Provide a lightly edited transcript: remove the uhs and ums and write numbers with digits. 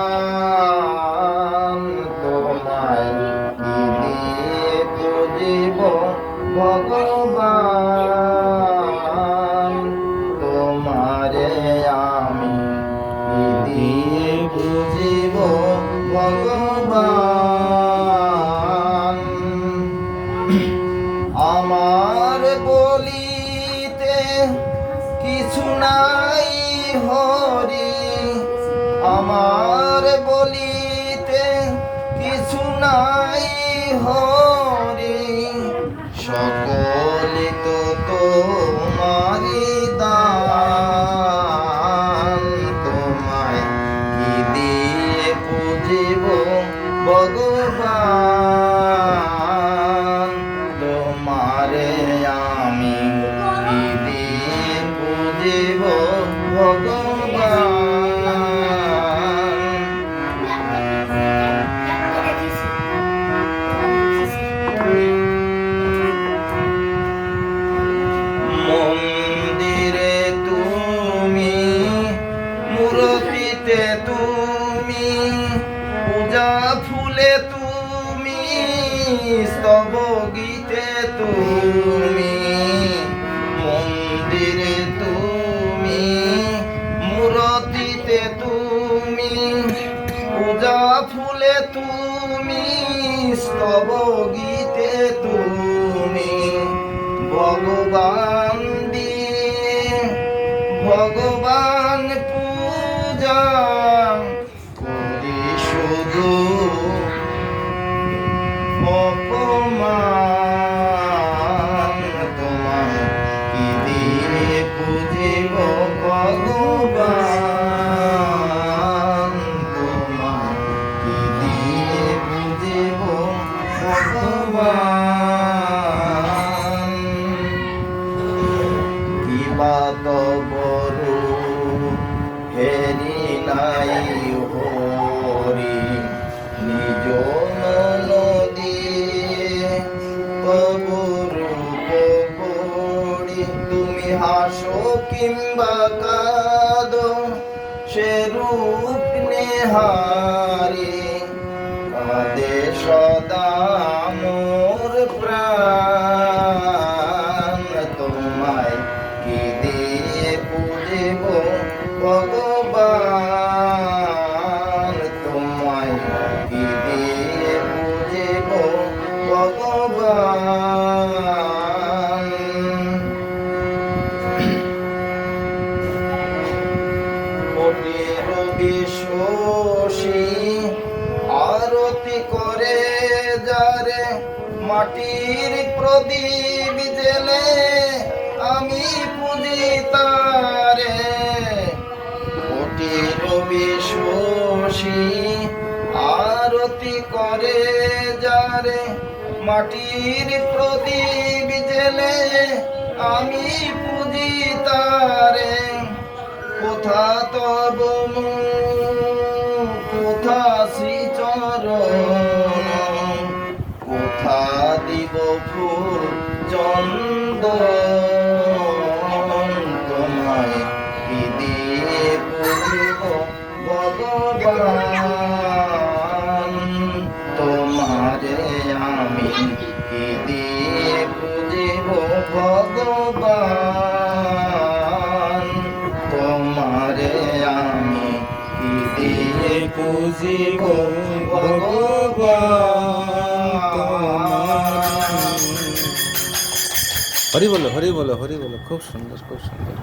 ভগবান তোমায় কি দিয়ে পুজিব ভগবান তোমারে আমি কি দিয়ে পুজিব ভগবান আমার বলিতে কিছু নাই হরি আমার বলিতে কিছু নাই হরি সকলে তো তোমারি দান তোমায় কি দিয়ে পুজিব ভগবান তোমারে আমি কি দিয়ে পুজিব ভগবান মন্দিরে তুমি মূর্তিতে তুমি পূজা ফুলে তুমি স্তব গীতে তুমি মন্দিরে তুমি মূর্তিতে তুমি পূজা ফুলে তুমি স্তব গীতে তুমি ভগবান দিয়ে ভগবান পূজা করি শুধু অপমান তোমায় কি দিয়ে পুজিব ভগবান তোমায় কি দিয়ে পুজিব ভগবান কিবা তবরু হেরি নাই হরি নিজ নদী তবরু পড়ি তুমি হাসো কিংবা কাঁদো সে রূপ নেহারি কাঁদে সদা মোর প্রাণ তোমায় কি দিয়ে পুজিব ভগবান তোমায় কি দিয়ে পুজিব ভগবান কোটি রবি শোষী আরতি করে যারে মাটির প্রদীপ জেলে আমি পুজি তারে কোটি রবি শোষী আরতি করে যারে মাটির প্রদীপ জেলে আমি পুজি তারে কোথা তব কোথা শ্রীচরণ কোথা দিব ফুল চন্দন তোমায় কি দিয়ে পুজিব ভগবান তোমারে আমি কি দিয়ে পুজিব ভগবান তোমারে আমি কি দিয়ে পুজিব ভগবান। হরি বলো হরি বলো হরি বলো, খুব সুন্দর খুব সুন্দর।